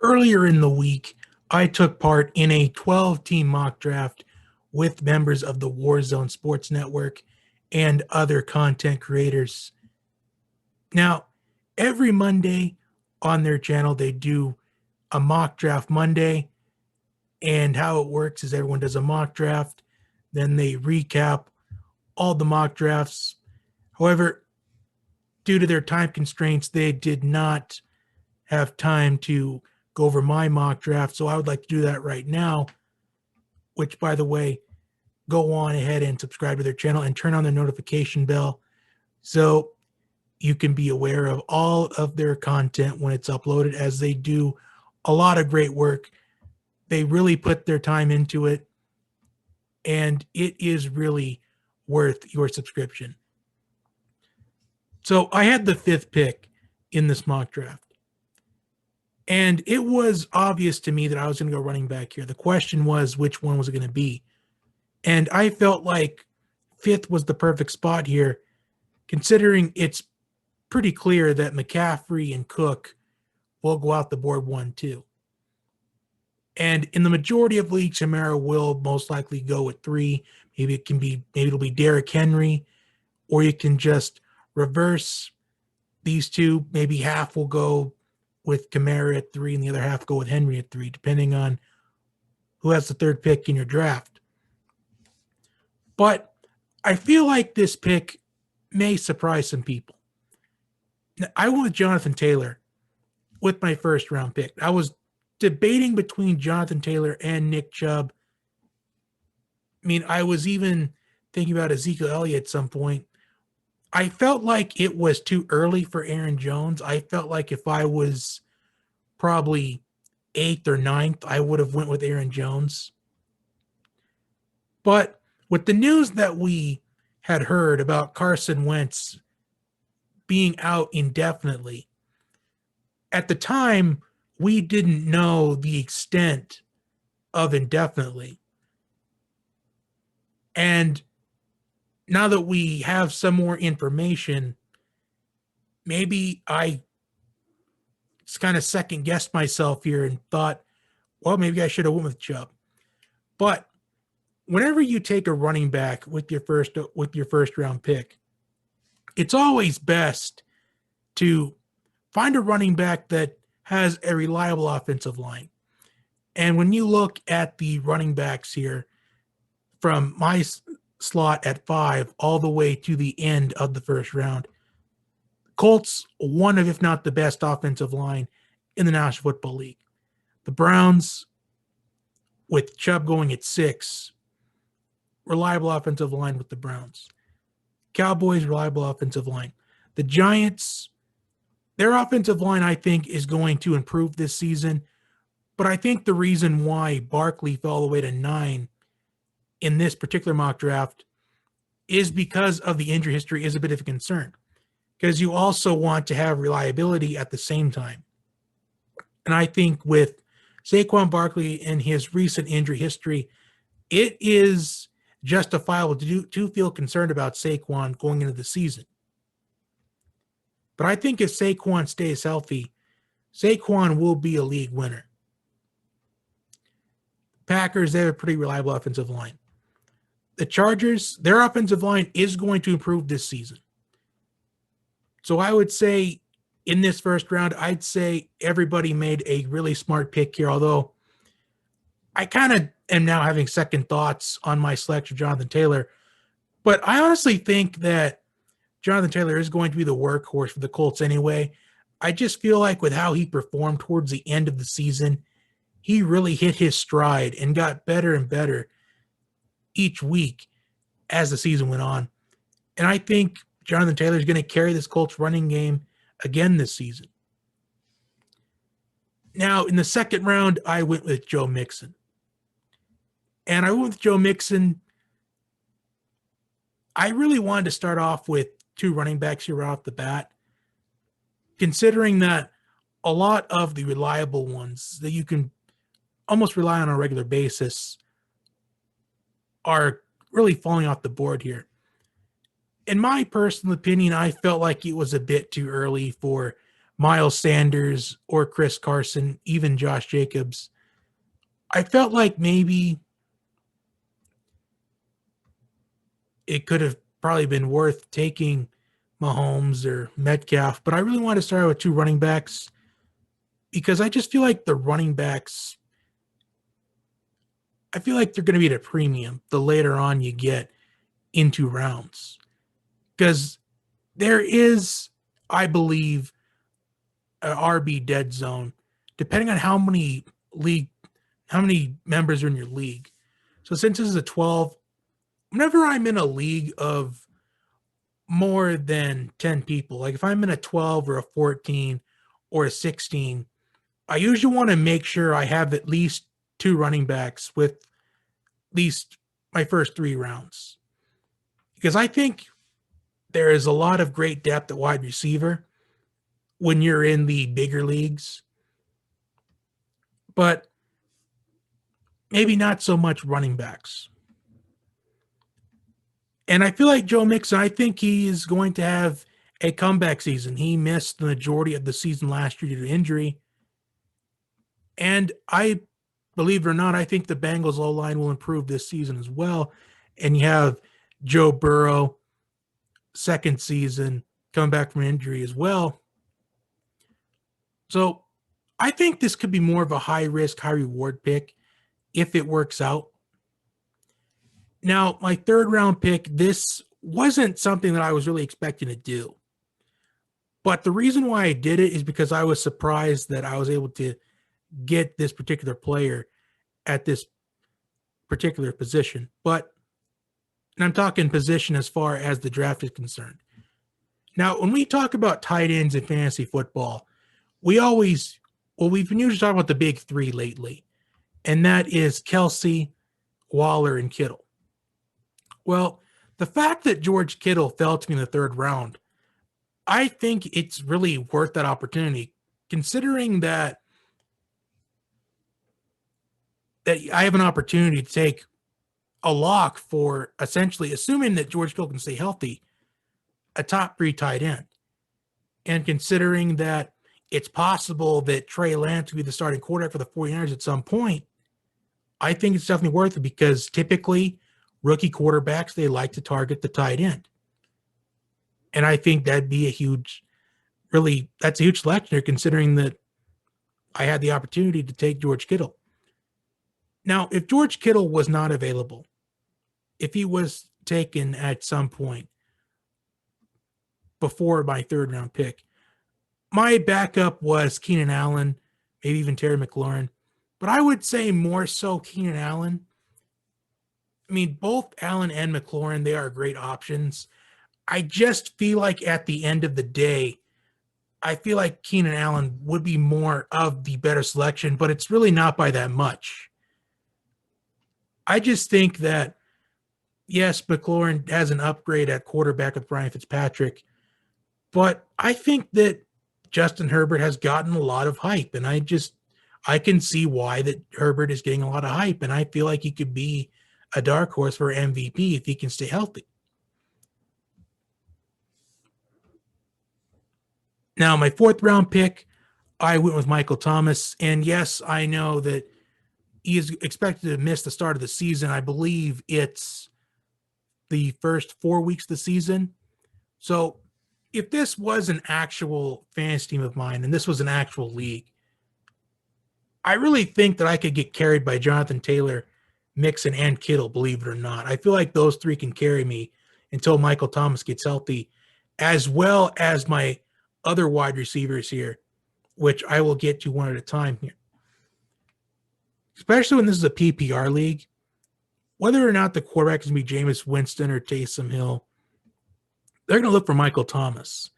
Earlier in the week, I took part in a 12-team mock draft with members of the Warzone Sports Network and other content creators. Now, every Monday on their channel, they do a mock draft Monday. And how it works is everyone does a mock draft, then they recap all the mock drafts. However, due to their time constraints, they did not have time to go over my mock draft. So I would like to do that right now, which, by the way, go on ahead and subscribe to their channel and turn on the notification bell so you can be aware of all of their content when it's uploaded, as they do a lot of great work. They really put their time into it, and it is really worth your subscription. So I had the 5th pick in this mock draft, and it was obvious to me that I was going to go running back here. The question was, which one was it going to be? And I felt like 5th was the perfect spot here, considering it's pretty clear that McCaffrey and Cook will go out the board 1-2. And in the majority of leagues, Kamara will most likely go at 3. Maybe it'll be Derrick Henry, or you can just reverse these two. Maybe half will go with Kamara at 3 and the other half go with Henry at 3, depending on who has the 3rd pick in your draft. But I feel like this pick may surprise some people. Now, I went with Jonathan Taylor with my 1st round pick. I was debating between Jonathan Taylor and Nick Chubb. I mean, I was even thinking about Ezekiel Elliott at some point. I felt like it was too early for Aaron Jones. I felt like if I was probably 8th or 9th, I would have went with Aaron Jones. But with the news that we had heard about Carson Wentz being out indefinitely, at the time, we didn't know the extent of indefinitely. And now that we have some more information, maybe I just kind of second guessed myself here and thought, well, maybe I should have went with Chubb. But whenever you take a running back with your first round pick, it's always best to find a running back that has a reliable offensive line. And when you look at the running backs here from my slot at 5 all the way to the end of the 1st round, Colts, one of, if not the best offensive line in the National Football League. The Browns, with Chubb going at 6, reliable offensive line with the Browns. Cowboys, reliable offensive line. The Giants, their offensive line, I think, is going to improve this season. But I think the reason why Barkley fell all the way to 9 in this particular mock draft is because of the injury history is a bit of a concern. Because you also want to have reliability at the same time. And I think with Saquon Barkley and his recent injury history, it is justifiable to feel concerned about Saquon going into the season. But I think if Saquon stays healthy, Saquon will be a league winner. Packers, they have a pretty reliable offensive line. The Chargers, their offensive line is going to improve this season. So I would say in this 1st round, I'd say everybody made a really smart pick here, although I kind of am now having second thoughts on my selection of Jonathan Taylor. But I honestly think that Jonathan Taylor is going to be the workhorse for the Colts anyway. I just feel like with how he performed towards the end of the season, he really hit his stride and got better and better each week as the season went on. And I think Jonathan Taylor is going to carry this Colts running game again this season. Now, in the 2nd round, I went with Joe Mixon. And I went with Joe Mixon. I really wanted to start off with 2 running backs here right off the bat, considering that a lot of the reliable ones that you can almost rely on a regular basis are really falling off the board here. In my personal opinion, I felt like it was a bit too early for Miles Sanders or Chris Carson, even Josh Jacobs, I felt like maybe it could have probably been worth taking Mahomes or Metcalf, but I really want to start with two running backs because I just feel like the running backs, I feel like they're going to be at a premium the later on you get into rounds. Because there is, I believe, an RB dead zone, depending on how many members are in your league. So since this is a 12, whenever I'm in a league of more than 10 people, like if I'm in a 12 or a 14 or a 16, I usually want to make sure I have at least two running backs with at least my first three rounds. Because I think there is a lot of great depth at wide receiver when you're in the bigger leagues, but maybe not so much running backs. And I feel like Joe Mixon, I think he is going to have a comeback season. He missed the majority of the season last year due to injury. And I, believe it or not, I think the Bengals O line will improve this season as well. And you have Joe Burrow, second season, coming back from injury as well. So I think this could be more of a high risk, high reward pick if it works out. Now, my third round pick, this wasn't something that I was really expecting to do. But the reason why I did it is because I was surprised that I was able to get this particular player at this particular position. But, and I'm talking position as far as the draft is concerned. Now, when we talk about tight ends in fantasy football, we've been usually talking about the big three lately, and that is Kelsey, Waller, and Kittle. Well, the fact that George Kittle fell to me in the third round, I think it's really worth that opportunity, considering that I have an opportunity to take a lock for essentially, assuming that George Kittle can stay healthy, a top three tight end. And considering that it's possible that Trey Lance will be the starting quarterback for the 49ers at some point, I think it's definitely worth it because typically rookie quarterbacks, they like to target the tight end. And I think that'd be that's a huge selection here considering that I had the opportunity to take George Kittle. Now, if George Kittle was not available, if he was taken at some point before my third round pick, my backup was Keenan Allen, maybe even Terry McLaurin. But I would say more so Keenan Allen. I mean, both Allen and McLaurin, they are great options. I just feel like at the end of the day, I feel like Keenan Allen would be more of the better selection, but it's really not by that much. I just think that, yes, McLaurin has an upgrade at quarterback with Ryan Fitzpatrick, but I think that Justin Herbert has gotten a lot of hype, and I can see why that Herbert is getting a lot of hype, and I feel like he could be a dark horse for MVP if he can stay healthy. Now, my fourth round pick, I went with Michael Thomas, and yes, I know that he is expected to miss the start of the season. I believe it's the first 4 weeks of the season. So if this was an actual fantasy team of mine and this was an actual league, I really think that I could get carried by Jonathan Taylor, Mixon, and Kittle, believe it or not. I feel like those three can carry me until Michael Thomas gets healthy, as well as my other wide receivers here, which I will get to one at a time here. Especially when this is a PPR league, whether or not the quarterback is going to be Jameis Winston or Taysom Hill, they're going to look for Michael Thomas.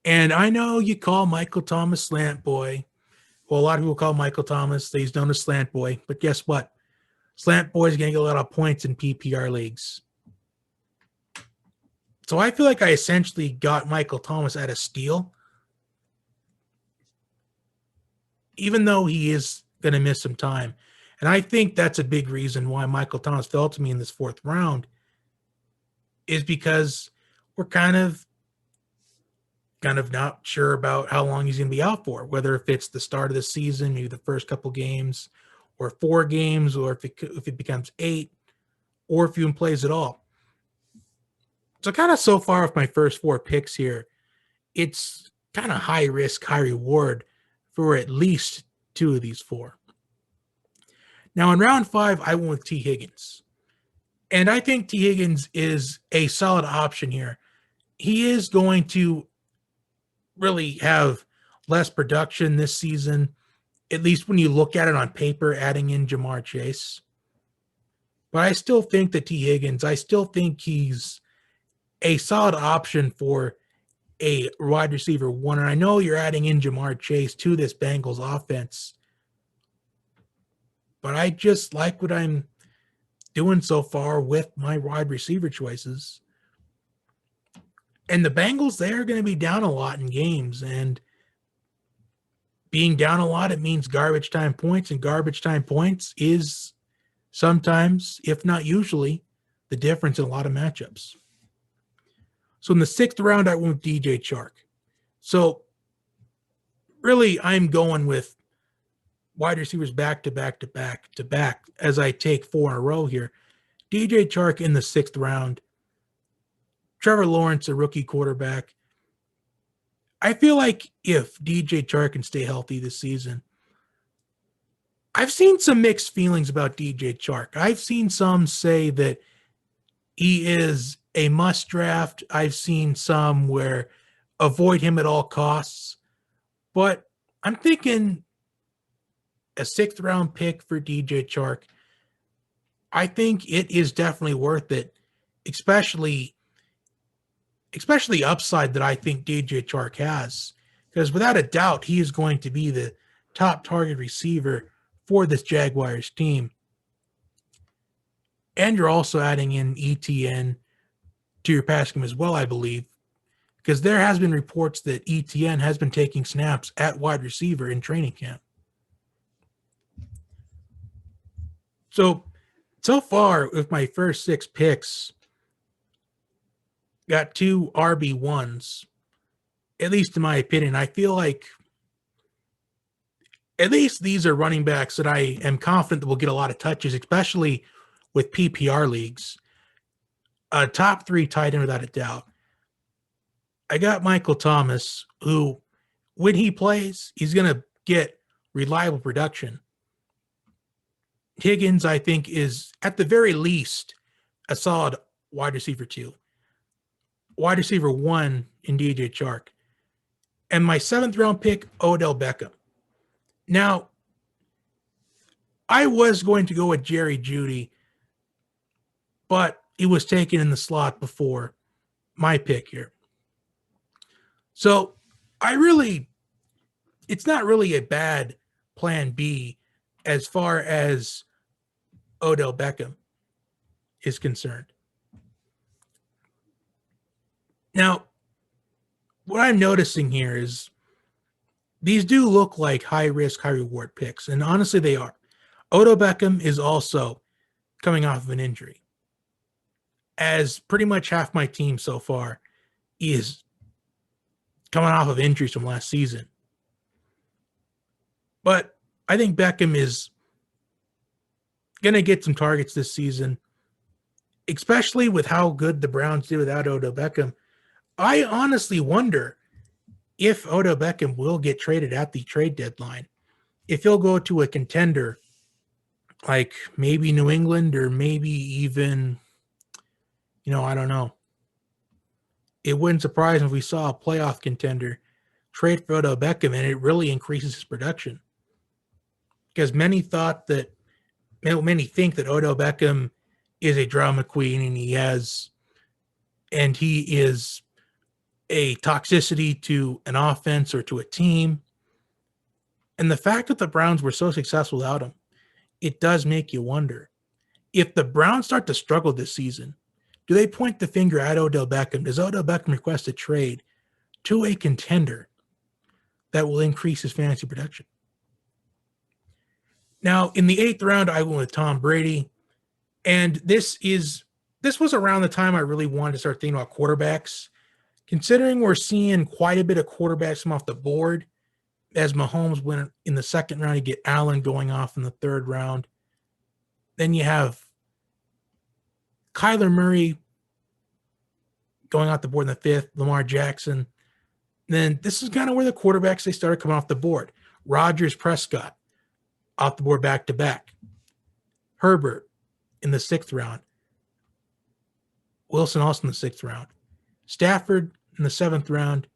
And I know you call Michael Thomas Slant Boy. Well, a lot of people call Michael Thomas, he's known as Slant Boy. But guess what? Slant Boy is going to get a lot of points in PPR leagues. So I feel like I essentially got Michael Thomas at a steal. Even though he is going to miss some time. And I think that's a big reason why Michael Thomas fell to me in this fourth round is because we're kind of kind of not sure about how long he's going to be out for, whether if it's the start of the season, maybe the first couple games, or 4 games, or if it becomes 8, or if he even plays at all. So kind of so far with my first 4 picks here, it's kind of high risk, high reward for at least 2 of these 4. Now in round 5, I went with T. Higgins. And I think T. Higgins is a solid option here. He is going to really have less production this season, at least when you look at it on paper, adding in Jamar Chase. But I still think that T. Higgins, I still think he's a solid option for a wide receiver 1. And I know you're adding in Jamar Chase to this Bengals offense, but I just like what I'm doing so far with my wide receiver choices. And the Bengals, they are going to be down a lot in games. And being down a lot, it means garbage time points. And garbage time points is sometimes, if not usually, the difference in a lot of matchups. So in the 6th round, I went with DJ Chark. So really, I'm going with wide receivers back to back to back to back as I take 4 in a row here. DJ Chark in the 6th round. Trevor Lawrence, a rookie quarterback. I feel like if DJ Chark can stay healthy this season, I've seen some mixed feelings about DJ Chark. I've seen some say that he is a must draft. I've seen some where avoid him at all costs. But I'm thinking a 6th round pick for DJ Chark, I think it is definitely worth it, especially upside that I think DJ Chark has. Because without a doubt, he is going to be the top target receiver for this Jaguars team. And you're also adding in ETN to your pass game as well, I believe. Because there has been reports that ETN has been taking snaps at wide receiver in training camp. So far, with my first 6 picks, got 2 RB1s, at least in my opinion. I feel like at least these are running backs that I am confident that will get a lot of touches, especially with PPR leagues. A top 3 tight end without a doubt. I got Michael Thomas, who, when he plays, he's going to get reliable production. Higgins, I think, is at the very least a solid wide receiver 2. Wide receiver 1 in DJ Chark. And my 7th round pick, Odell Beckham. Now, I was going to go with Jerry Jeudy, but he was taken in the slot before my pick here. So it's not really a bad plan B as far as Odell Beckham is concerned. Now, what I'm noticing here is these do look like high risk, high reward picks, and honestly, they are. Odell Beckham is also coming off of an injury, as pretty much half my team so far is coming off of injuries from last season. But I think Beckham is going to get some targets this season, especially with how good the Browns did without Odell Beckham. I honestly wonder if Odell Beckham will get traded at the trade deadline. If he'll go to a contender like maybe New England or maybe even, I don't know. It wouldn't surprise me if we saw a playoff contender trade for Odell Beckham and it really increases his production. Because many think that Odell Beckham is a drama queen and he is a toxicity to an offense or to a team. And the fact that the Browns were so successful without him, it does make you wonder. If the Browns start to struggle this season, do they point the finger at Odell Beckham? Does Odell Beckham request a trade to a contender that will increase his fantasy production? Now, in the 8th round, I went with Tom Brady. And this was around the time I really wanted to start thinking about quarterbacks. Considering we're seeing quite a bit of quarterbacks come off the board, as Mahomes went in the second round, you get Allen going off in the third round. Then you have Kyler Murray going off the board in the fifth, Lamar Jackson. Then this is kind of where the quarterbacks, they started coming off the board. Rodgers, Prescott, off the board back to back. Herbert in the sixth round. Wilson also in the sixth round. Stafford in the seventh round.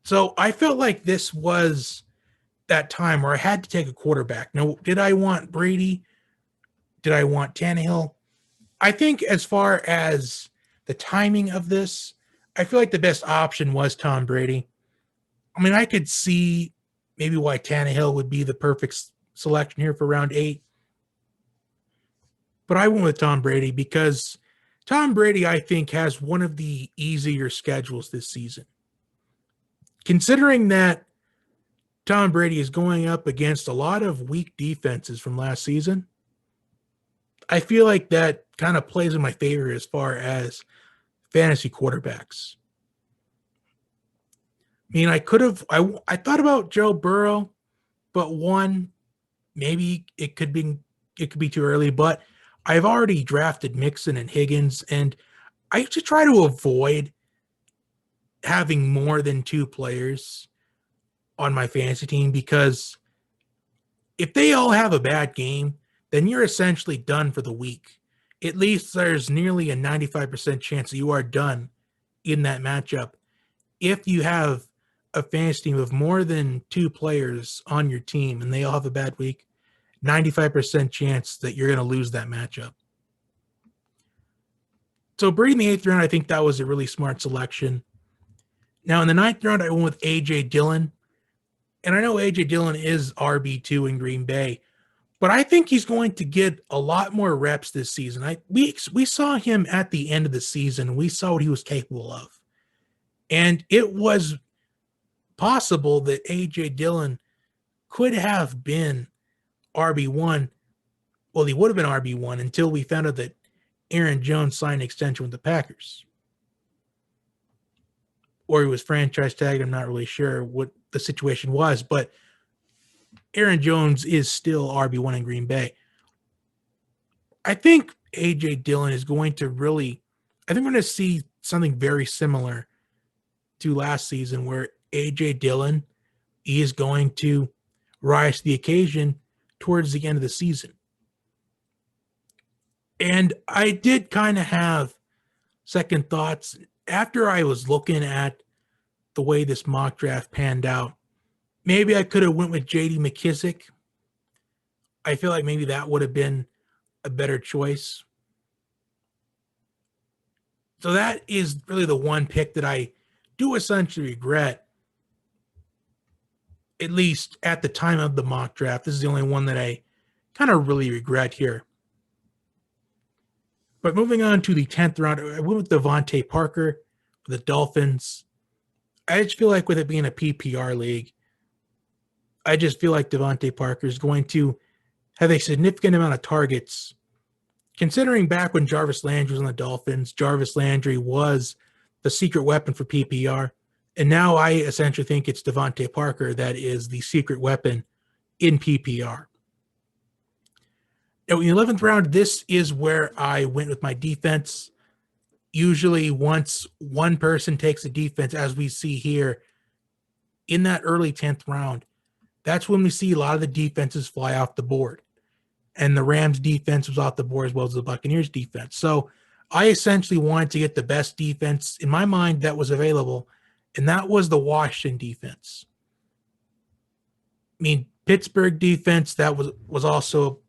So I felt like this was that time where I had to take a quarterback. Now, did I want Brady? Did I want Tannehill? I think as far as the timing of this, I feel like the best option was Tom Brady. I mean, I could see maybe why Tannehill would be the perfect selection here for round 8. But I went with Tom Brady because Tom Brady, I think, has one of the easier schedules this season. Considering that Tom Brady is going up against a lot of weak defenses from last season, I feel like that kind of plays in my favor as far as fantasy quarterbacks. I mean, I thought about Joe Burrow, but one, maybe it could be too early, but I've already drafted Mixon and Higgins, and I just try to avoid having more than 2 players on my fantasy team, because if they all have a bad game, then you're essentially done for the week. At least there's nearly a 95% chance that you are done in that matchup. If you have a fantasy team of more than 2 players on your team and they all have a bad week, 95% chance that you're going to lose that matchup. So Brady in the 8th round, I think that was a really smart selection. Now in the 9th round, I went with A.J. Dillon. And I know A.J. Dillon is RB2 in Green Bay, but I think he's going to get a lot more reps this season. We saw him at the end of the season. We saw what he was capable of. And it was possible that A.J. Dillon could have been RB1. Well, he would have been RB1 until we found out that Aaron Jones signed an extension with the Packers. Or he was franchise tagged. I'm not really sure what the situation was, but Aaron Jones is still RB1 in Green Bay. I think A.J. Dillon is going to I think we're going to see something very similar to last season, where A.J. Dillon is going to rise to the occasion towards the end of the season. And I did kind of have second thoughts after I was looking at the way this mock draft panned out. Maybe I could have went with J.D. McKissick. I feel like maybe that would have been a better choice. So that is really the one pick that I do essentially regret, at least at the time of the mock draft. This is the only one that I kind of really regret here. But moving on to the 10th round, I went with Devontae Parker for the Dolphins. I just feel like with it being a PPR league, I just feel like Devontae Parker is going to have a significant amount of targets. Considering back when Jarvis Landry was on the Dolphins, Jarvis Landry was the secret weapon for PPR. And now I essentially think it's Devontae Parker that is the secret weapon in PPR. Now, in the 11th round, this is where I went with my defense. Usually once one person takes a defense, as we see here in that early 10th round, that's when we see a lot of the defenses fly off the board. And the Rams defense was off the board as well as the Buccaneers defense. So I essentially wanted to get the best defense in my mind that was available, and that was the Washington defense. I mean, Pittsburgh defense, that was also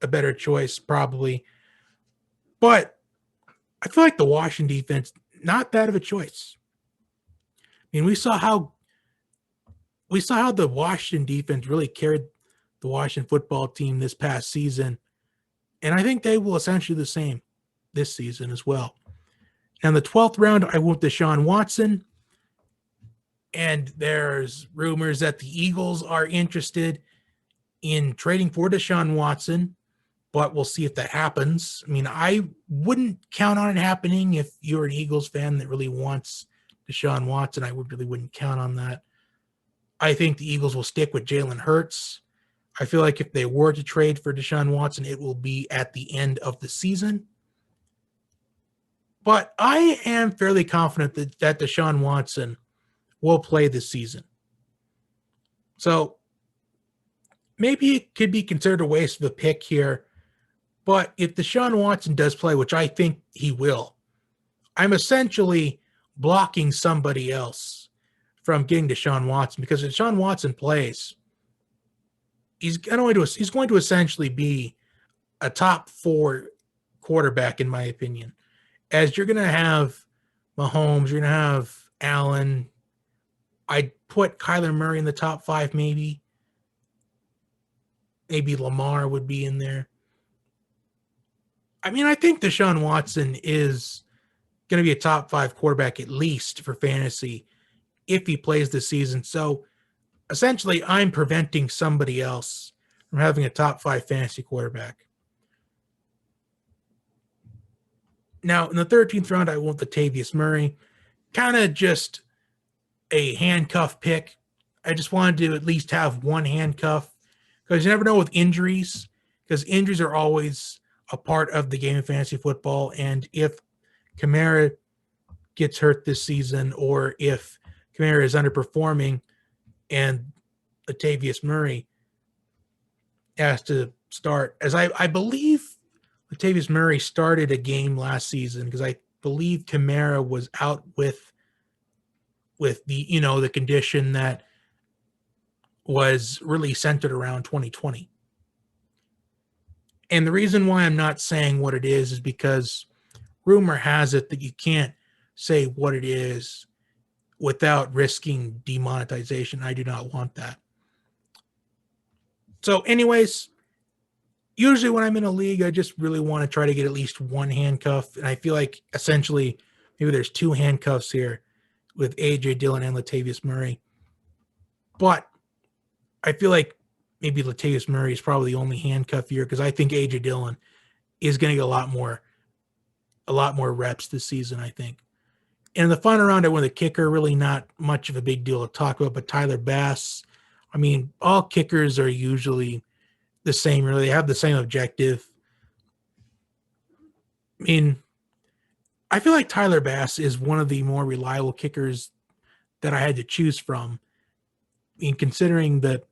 a better choice probably. But I feel like the Washington defense, not that of a choice. I mean, we saw how the Washington defense really carried the Washington football team this past season. And I think they will essentially do the same this season as well. And the 12th round, I went with Deshaun Watson. And there's rumors that the Eagles are interested in trading for Deshaun Watson, but we'll see if that happens. I mean, I wouldn't count on it happening if you're an Eagles fan that really wants Deshaun Watson. I really wouldn't count on that. I think the Eagles will stick with Jalen Hurts. I feel like if they were to trade for Deshaun Watson, it will be at the end of the season. But I am fairly confident that Deshaun Watson will play this season. So maybe it could be considered a waste of a pick here. But if Deshaun Watson does play, which I think he will, I'm essentially blocking somebody else from getting Deshaun Watson, because if Deshaun Watson plays, he's going to essentially be a top 4 quarterback, in my opinion. As you're going to have Mahomes, you're going to have Allen. I'd put Kyler Murray in the top 5, maybe. Maybe Lamar would be in there. I mean, I think Deshaun Watson is going to be a top 5 quarterback at least for fantasy if he plays this season. So essentially, I'm preventing somebody else from having a top 5 fantasy quarterback. Now, in the 13th round, I went Latavius Murray. Kind of just a handcuff pick. I just wanted to at least have one handcuff, because you never know with injuries, because injuries are always a part of the game of fantasy football. And if Kamara gets hurt this season, or if Kamara is underperforming and Latavius Murray has to start, as I believe Latavius Murray started a game last season, because I believe Kamara was out with the, the condition that was really centered around 2020. And the reason why I'm not saying what it is because rumor has it that you can't say what it is without risking demonetization. I do not want that. So anyways, usually when I'm in a league, I just really want to try to get at least one handcuff. And I feel like essentially maybe there's 2 handcuffs here with A.J. Dillon and Latavius Murray. But I feel like maybe Latavius Murray is probably the only handcuff here, because I think A.J. Dillon is going to get a lot more reps this season, I think. And in the final round, I went the kicker. Really not much of a big deal to talk about, but Tyler Bass. I mean, all kickers are usually the same, really. They have the same objective. I mean, I feel like Tyler Bass is one of the more reliable kickers that I had to choose from. I mean, considering that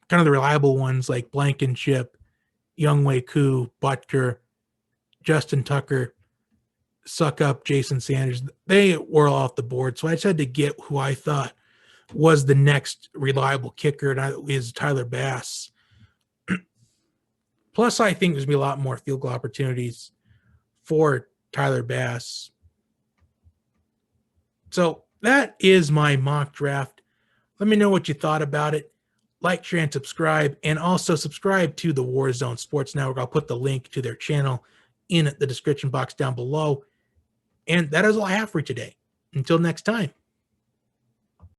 kind of the reliable ones like Blankenship, Younghoe Koo, Butker, Justin Tucker, Suck Up, Jason Sanders, they were all off the board. So I just had to get who I thought was the next reliable kicker, and that is Tyler Bass. Plus, I think there's going to be a lot more field goal opportunities for Tyler Bass. So that is my mock draft. Let me know what you thought about it. Like, share, and subscribe. And also subscribe to the Warzone Sports Network. I'll put the link to their channel in the description box down below. And that is all I have for you today. Until next time.